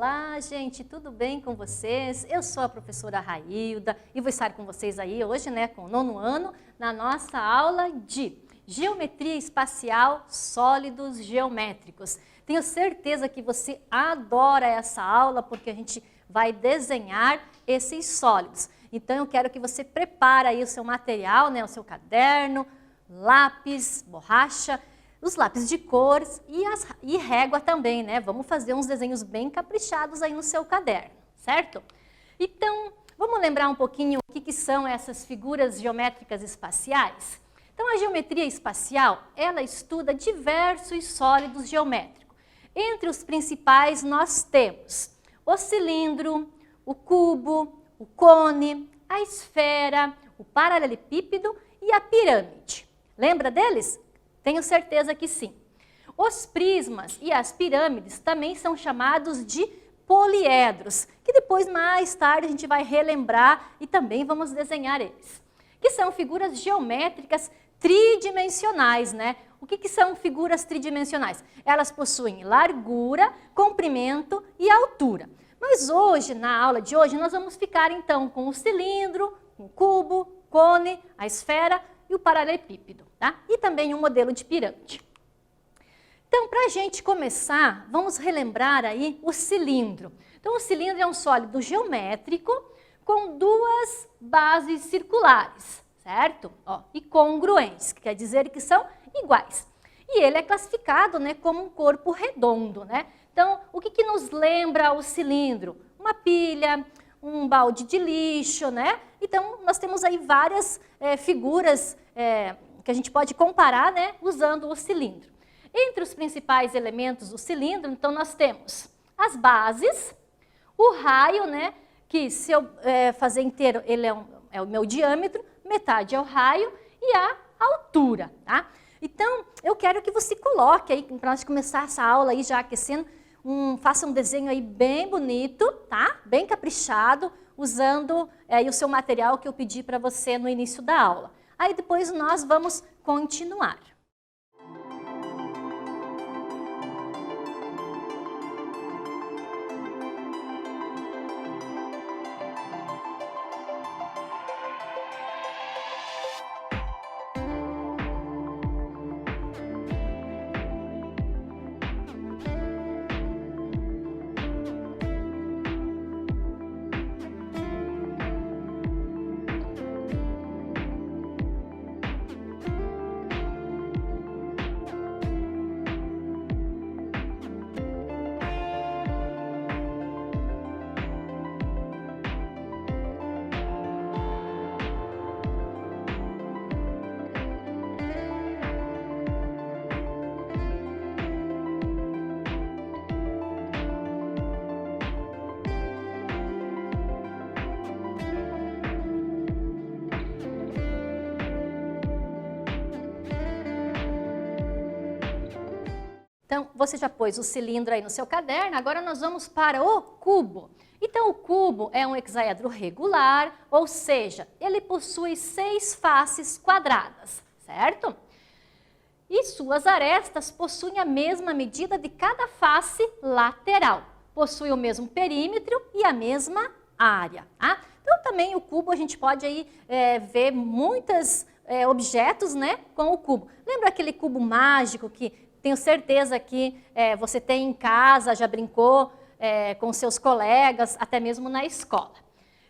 Olá, gente, tudo bem com vocês? Eu sou a professora Railda e vou estar com vocês aí hoje, né, com o 9º ano, na nossa aula de Geometria Espacial, Sólidos Geométricos. Tenho certeza que você adora essa aula porque a gente vai desenhar esses sólidos. Então, eu quero que você prepare aí o seu material, né, o seu caderno, lápis, borracha, os lápis de cores e régua também, né? Vamos fazer uns desenhos bem caprichados aí no seu caderno, certo? Então, vamos lembrar um pouquinho o que são essas figuras geométricas espaciais? Então, a geometria espacial, ela estuda diversos sólidos geométricos. Entre os principais, nós temos o cilindro, o cubo, o cone, a esfera, o paralelepípedo e a pirâmide. Lembra deles? Tenho certeza que sim. Os prismas e as pirâmides também são chamados de poliedros, que depois, mais tarde, a gente vai relembrar e também vamos desenhar eles. Que são figuras geométricas tridimensionais, né? O que são figuras tridimensionais? Elas possuem largura, comprimento e altura. Mas hoje, na aula de hoje, nós vamos ficar então com o cilindro, o cubo, cone, a esfera e o paralelepípedo, tá? E também um modelo de pirâmide. Então, para a gente começar, vamos relembrar aí o cilindro. Então, o cilindro é um sólido geométrico com duas bases circulares, certo? Ó, e congruentes, que quer dizer que são iguais. E ele é classificado, né, como um corpo redondo, né? Então, o que nos lembra o cilindro? Uma pilha, um balde de lixo, né? Então, nós temos aí várias figuras que a gente pode comparar, né, usando o cilindro. Entre os principais elementos do cilindro, então, nós temos as bases, o raio, né, que se eu fazer inteiro, ele é o meu diâmetro, metade é o raio e a altura, tá? Então, eu quero que você coloque aí, para nós começar essa aula aí já aquecendo, faça um desenho aí bem bonito, tá? Bem caprichado, usando o seu material que eu pedi para você no início da aula. Aí depois nós vamos continuar. Então, você já pôs o cilindro aí no seu caderno, agora nós vamos para o cubo. Então, o cubo é um hexaedro regular, ou seja, ele possui 6 faces quadradas, certo? E suas arestas possuem a mesma medida de cada face lateral. Possui o mesmo perímetro e a mesma área, tá? Então, também o cubo, a gente pode aí ver muitos objetos, né, com o cubo. Lembra aquele cubo mágico que tenho certeza que você tem em casa, já brincou com seus colegas, até mesmo na escola.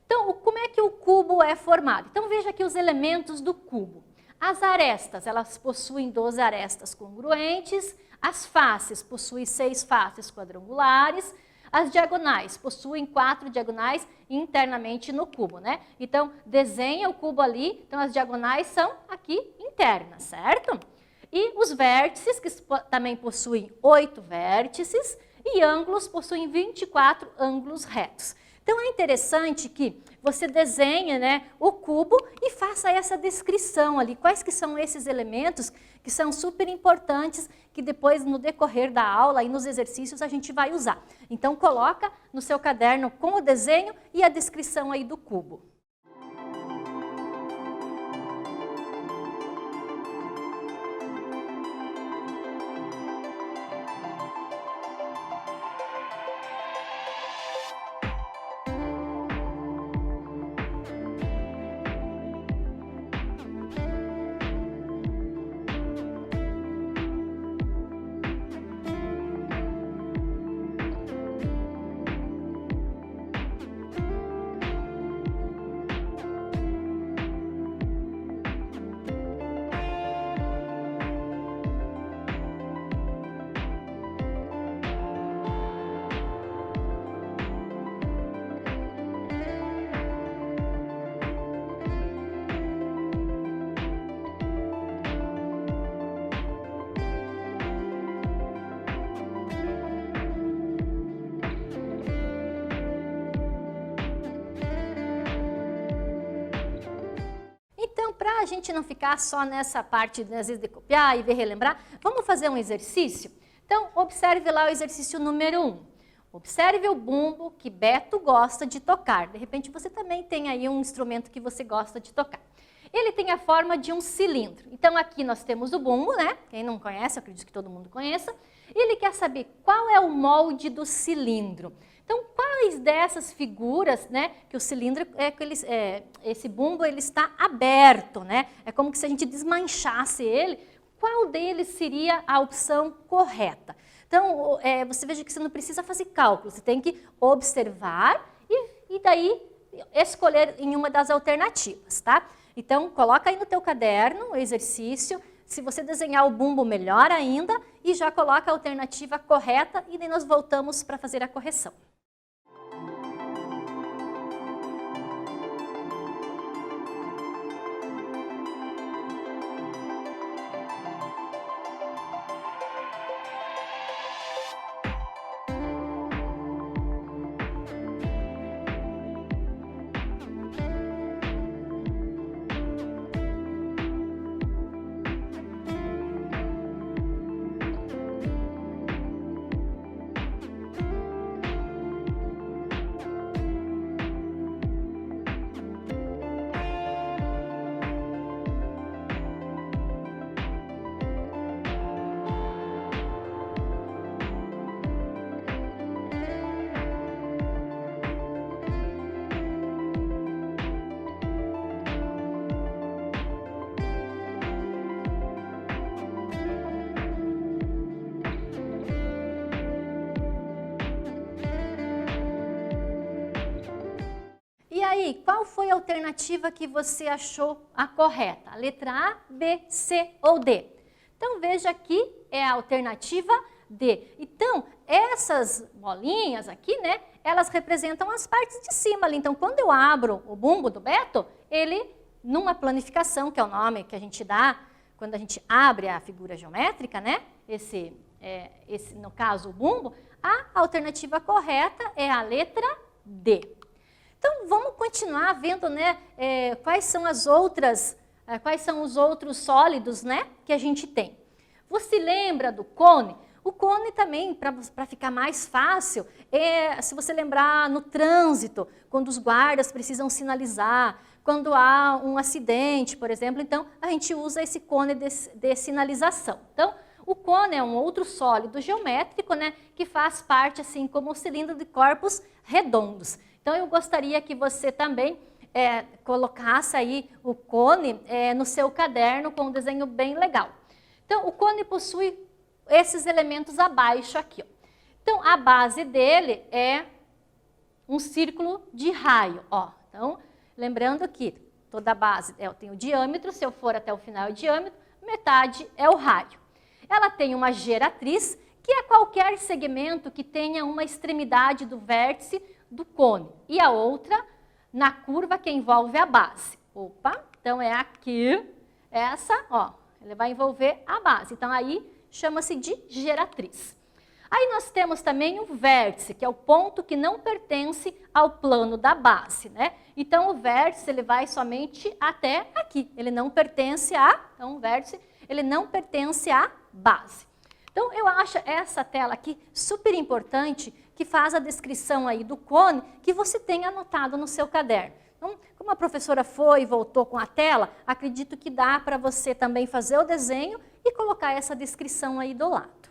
Então, como é que o cubo é formado? Então, veja aqui os elementos do cubo. As arestas, elas possuem 12 arestas congruentes, as faces possuem 6 faces quadrangulares, as diagonais possuem 4 diagonais internamente no cubo, né? Então, desenha o cubo ali, então as diagonais são aqui internas, certo? E os vértices, que também possuem 8 vértices, e ângulos possuem 24 ângulos retos. Então, é interessante que você desenhe, né, o cubo e faça essa descrição ali. Quais que são esses elementos que são super importantes, que depois, no decorrer da aula e nos exercícios, a gente vai usar. Então, coloca no seu caderno com o desenho e a descrição aí do cubo. para a gente não ficar só nessa parte, às vezes, de copiar e ver, relembrar, vamos fazer um exercício? Então, observe lá o exercício número 1. Observe o bumbo que Beto gosta de tocar. De repente, você também tem aí um instrumento que você gosta de tocar. Ele tem a forma de um cilindro. Então, aqui nós temos o bumbo, né? Quem não conhece, eu acredito que todo mundo conheça. Ele quer saber qual é o molde do cilindro. Então, quais dessas figuras, né, que o cilindro, esse bumbo, ele está aberto, né? É como se a gente desmanchasse ele. Qual deles seria a opção correta? Então, você veja que você não precisa fazer cálculo, você tem que observar e daí escolher em uma das alternativas, tá? Então, coloca aí no teu caderno o exercício. Se você desenhar o bumbo, melhor ainda, e já coloca a alternativa correta e daí nós voltamos para fazer a correção. E aí, qual foi a alternativa que você achou a correta? A letra A, B, C ou D? Então, veja aqui, é a alternativa D. Então, essas bolinhas aqui, né, elas representam as partes de cima ali. Então, quando eu abro o bumbo do Beto, ele, numa planificação, que é o nome que a gente dá, quando a gente abre a figura geométrica, né, no caso, o bumbo, a alternativa correta é a letra D. Então, vamos continuar vendo, né, quais são os outros sólidos, né, que a gente tem. Você lembra do cone? O cone também, para ficar mais fácil, se você lembrar no trânsito, quando os guardas precisam sinalizar, quando há um acidente, por exemplo, então a gente usa esse cone de sinalização. Então, o cone é um outro sólido geométrico, né, que faz parte, assim como o cilindro, de corpos redondos. Então, eu gostaria que você também colocasse aí o cone no seu caderno com um desenho bem legal. Então, o cone possui esses elementos abaixo aqui, ó. Então, a base dele é um círculo de raio, ó. Então, lembrando que toda base tem o diâmetro, se eu for até o final é o diâmetro, metade é o raio. Ela tem uma geratriz, que é qualquer segmento que tenha uma extremidade do vértice do cone, e a outra na curva que envolve a base. Opa, então é aqui, essa, ó, ele vai envolver a base. Então aí chama-se de geratriz. Aí nós temos também o vértice, que é o ponto que não pertence ao plano da base, né? Então o vértice, ele vai somente até aqui, ele não pertence então o vértice, ele não pertence à base. Então eu acho essa tela aqui super importante, que faz a descrição aí do cone, que você tem anotado no seu caderno. Então, como a professora foi e voltou com a tela, acredito que dá para você também fazer o desenho e colocar essa descrição aí do lado.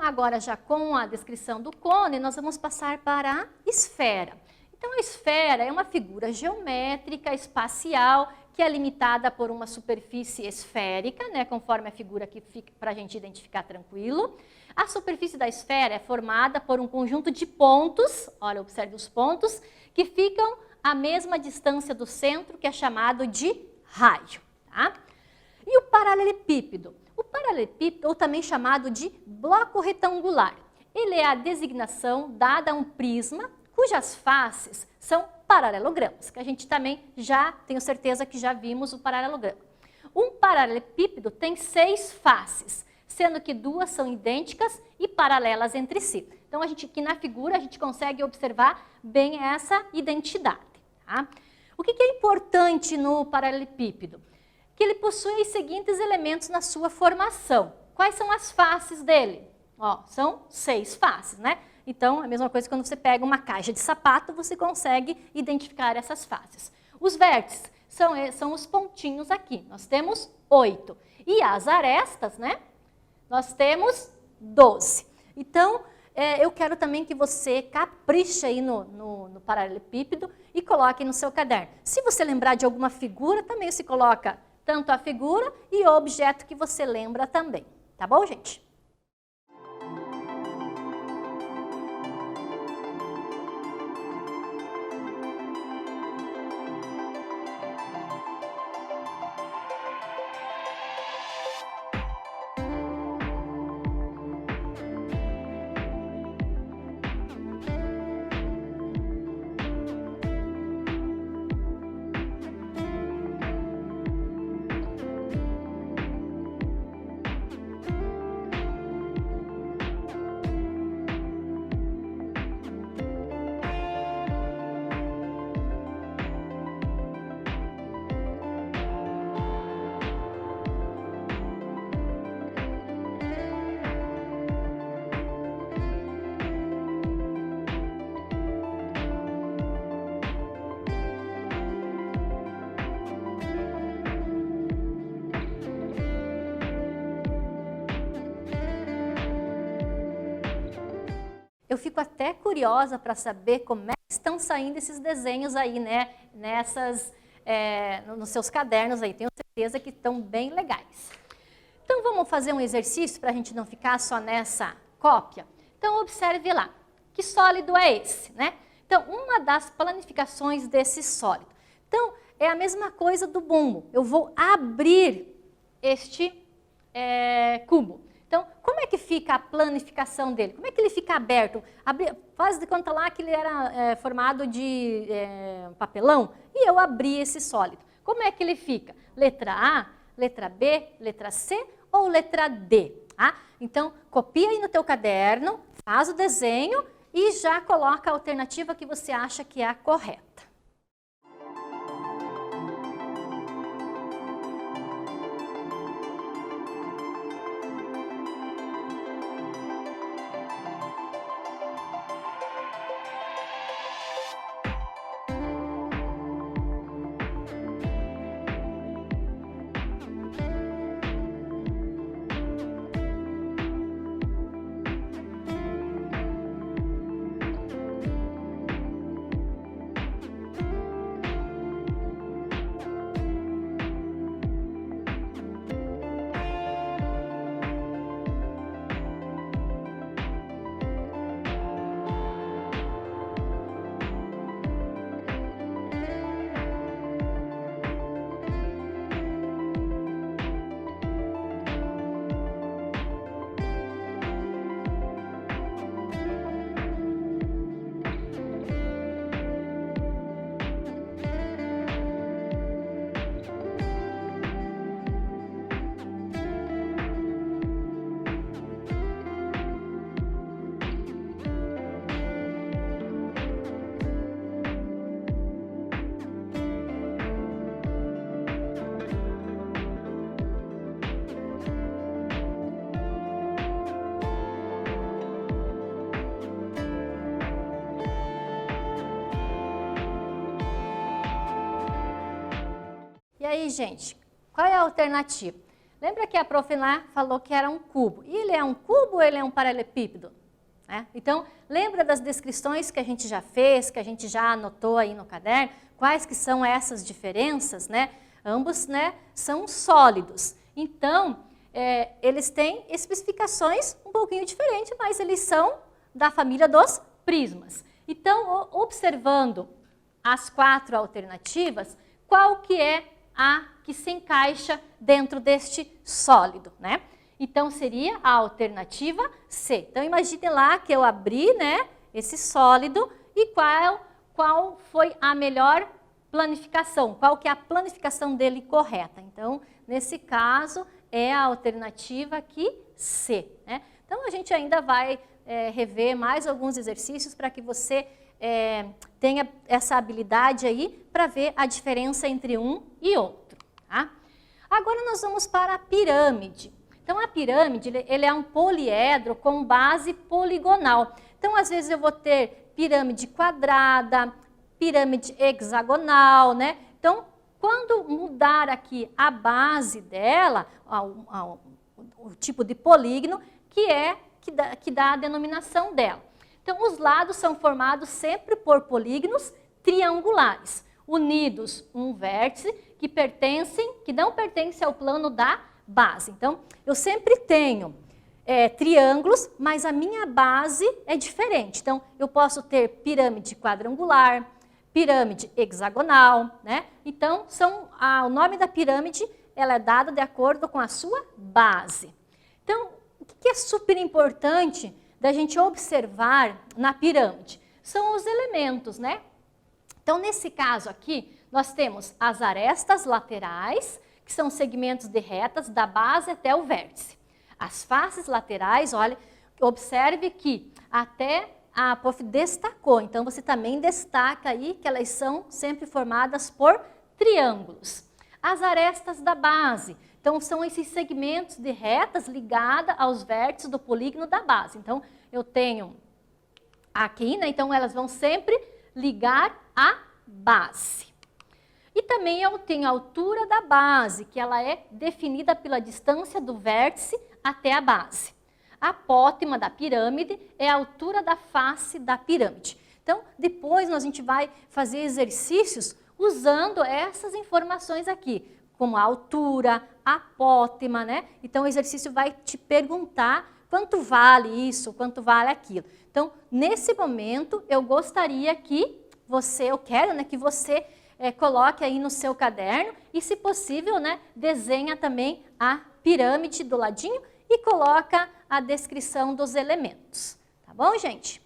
agora já com a descrição do cone, nós vamos passar para a esfera. Então, a esfera é uma figura geométrica, espacial, que é limitada por uma superfície esférica, né, conforme a figura que fica para a gente identificar tranquilo. A superfície da esfera é formada por um conjunto de pontos, olha, observe os pontos, que ficam à mesma distância do centro, que é chamado de raio. Tá? E o paralelepípedo? O paralelepípedo, ou também chamado de bloco retangular, ele é a designação dada a um prisma cujas faces são paralelogramas, que a gente também já, tenho certeza que já vimos o paralelograma. Um paralelepípedo tem 6 faces, sendo que 2 são idênticas e paralelas entre si. Então, aqui na figura a gente consegue observar bem essa identidade. Tá? O que é importante no paralelepípedo? Que ele possui os seguintes elementos na sua formação. Quais são as faces dele? Ó, são 6 faces, né? Então, a mesma coisa que quando você pega uma caixa de sapato, você consegue identificar essas faces. Os vértices são os pontinhos aqui. Nós temos 8. E as arestas, né? Nós temos 12. Então, eu quero também que você capriche aí no paralelepípedo e coloque no seu caderno. Se você lembrar de alguma figura, também se coloca tanto a figura e o objeto que você lembra também. Tá bom, gente? Eu fico até curiosa para saber como é que estão saindo esses desenhos aí, né? Nos seus cadernos aí. Tenho certeza que estão bem legais. Então, vamos fazer um exercício para a gente não ficar só nessa cópia? Então, observe lá. Que sólido é esse, né? Então, uma das planificações desse sólido. Então, é a mesma coisa do bumbo. Eu vou abrir este cubo. Então, como é que fica a planificação dele? Como é que ele fica aberto? Faz de conta lá que ele era formado de papelão e eu abri esse sólido. Como é que ele fica? Letra A, letra B, letra C ou letra D? Tá? Então, copia aí no teu caderno, faz o desenho e já coloca a alternativa que você acha que é a correta. E aí, gente, qual é a alternativa? Lembra que a prof. lá falou que era um cubo? E ele é um cubo ou ele é um paralelepípedo? Então, lembra das descrições que a gente já fez, que a gente já anotou aí no caderno? Quais que são essas diferenças, né? Ambos, né, são sólidos. Então, eles têm especificações um pouquinho diferentes, mas eles são da família dos prismas. Então, observando as 4 alternativas, qual que é a que se encaixa dentro deste sólido, né? Então, seria a alternativa C. Então, imagine lá que eu abri, né, esse sólido e qual foi a melhor planificação, qual que é a planificação dele correta. Então, nesse caso, é a alternativa aqui C, né? Então, a gente ainda vai rever mais alguns exercícios para que você tenha essa habilidade aí para ver a diferença entre um e outro. Tá? Agora nós vamos para a pirâmide. Então a pirâmide ele é um poliedro com base poligonal. Então às vezes eu vou ter pirâmide quadrada, pirâmide hexagonal, né? Então quando mudar aqui a base dela, o tipo de polígono, que dá a denominação dela. Então, os lados são formados sempre por polígonos triangulares, unidos um vértice que não pertence ao plano da base. Então, eu sempre tenho triângulos, mas a minha base é diferente. Então, eu posso ter pirâmide quadrangular, pirâmide hexagonal, né? Então, o nome da pirâmide ela é dado de acordo com a sua base. Então, o que é super importante da gente observar na pirâmide? São os elementos, né? Então, nesse caso aqui, nós temos as arestas laterais, que são segmentos de retas da base até o vértice. As faces laterais, olha, observe que até a prof. destacou, então você também destaca aí que elas são sempre formadas por triângulos. As arestas da base, então são esses segmentos de retas ligadas aos vértices do polígono da base. Então eu tenho aqui, né, então elas vão sempre ligar a base. E também eu tenho a altura da base, que ela é definida pela distância do vértice até a base. A apótema da pirâmide é a altura da face da pirâmide. Então, depois a gente vai fazer exercícios usando essas informações aqui, como a altura, a apótema, né? Então, o exercício vai te perguntar quanto vale isso, quanto vale aquilo. Então, nesse momento, eu gostaria que eu quero, né, que você coloque aí no seu caderno e, se possível, né, desenha também a pirâmide do ladinho e coloca a descrição dos elementos. Tá bom, gente?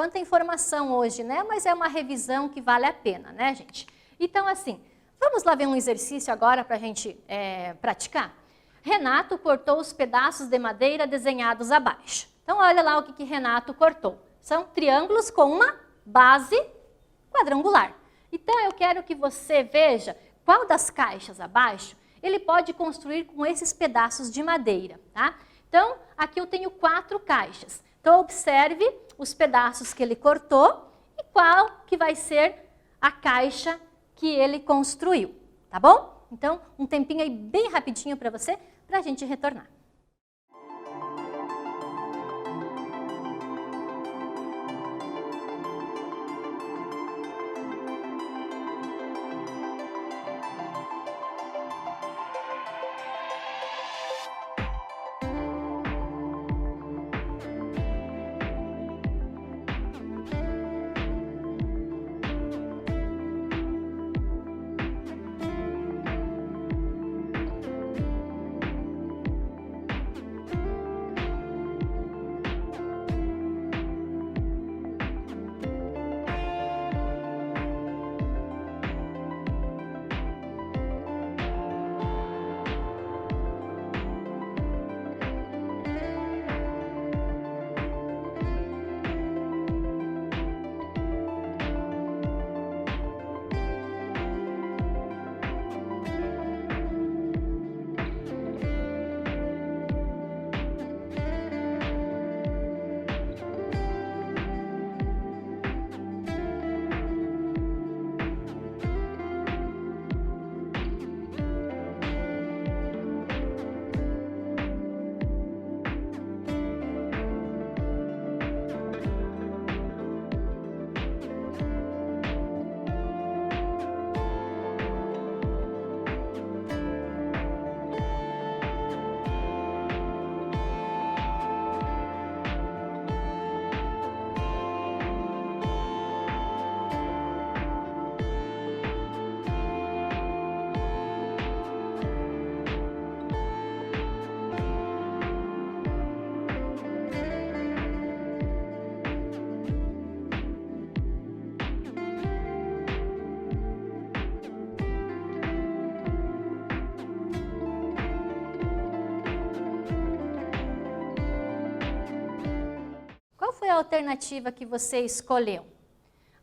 quanta informação hoje, né? Mas é uma revisão que vale a pena, né, gente? Então, assim, vamos lá ver um exercício agora para a gente praticar? Renato cortou os pedaços de madeira desenhados abaixo. Então, olha lá o que Renato cortou. São triângulos com uma base quadrangular. Então, eu quero que você veja qual das caixas abaixo ele pode construir com esses pedaços de madeira, tá? Então, aqui eu tenho 4 caixas. Então, observe os pedaços que ele cortou e qual que vai ser a caixa que ele construiu, tá bom? Então, um tempinho aí bem rapidinho para você, para a gente retornar. Qual foi a alternativa que você escolheu?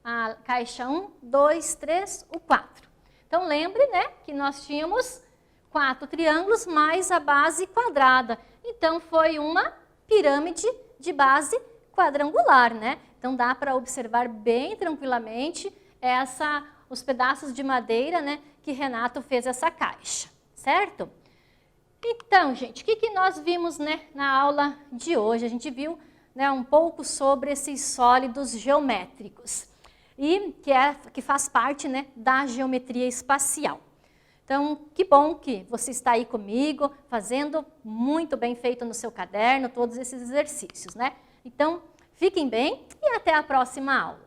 A caixa 1, 2, 3, o 4. Então, lembre, né, que nós tínhamos 4 triângulos mais a base quadrada. Então, foi uma pirâmide de base quadrangular, né? Então, dá para observar bem tranquilamente os pedaços de madeira, né, que Renato fez essa caixa, certo? Então, gente, o que nós vimos, né, na aula de hoje? A gente viu, né, um pouco sobre esses sólidos geométricos e que faz parte, né, da geometria espacial. Então, que bom que você está aí comigo, fazendo muito bem feito no seu caderno todos esses exercícios, né? Então, fiquem bem e até a próxima aula.